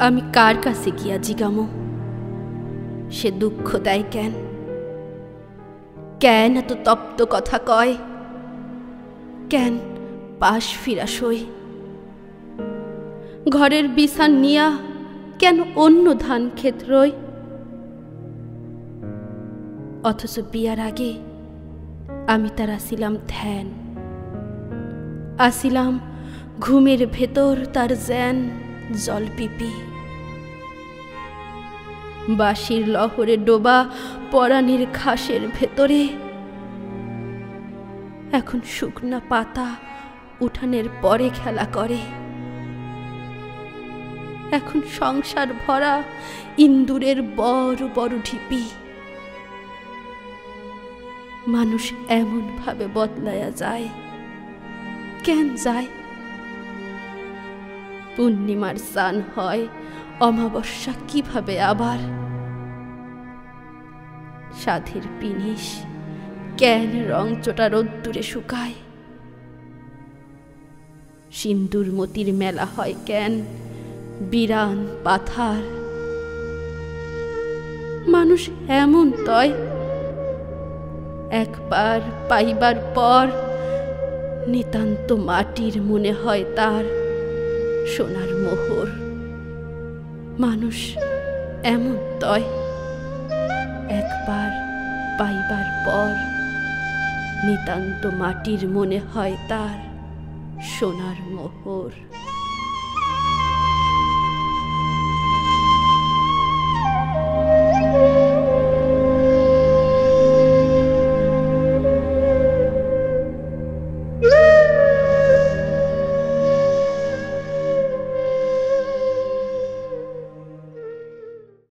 আমি কার কাছে গিয়া জিগামো সে দুঃখ দেয় কেন? কেন এত তপ্ত কথা কয়? কেন পাশ ফিরা সই? ঘরের বিছান নিয়া কেন অন্য ধান ক্ষেত রই? অথচ বিয়ার আগে আমি তার আসিলাম ধ্যান, আসিলাম ঘুমের ভেতর তার জ্যান জলপিপি। বাঁশির লহরে ডোবা পরাণের ঘাসের ভেতরে এখন শুকনা পাতা উঠানের পরে খেলা করে। এখন সংসার ভরা ইন্দুরের বড় বড় ঢিপি। মানুষ এমন ভাবে বদলায়া যায়, কেন যায়? পূর্ণিমার স্নান হয়, অমাবস্যা কিভাবে আবার? সাধের পিনিস কেন রং চোটা রোদ্দুরে শুকায়? সিন্দুর মতির মেলা হয় কেন বিরান পাথার? মানুষ এমন তয়, একবার পাইবার পর নিতান্ত মাটির মনে হয় তার সোনার মোহর। মানুষ এমন তয়, একবার পাইবার পর নিতান্ত মাটির মনে হয় তার সোনার মোহর।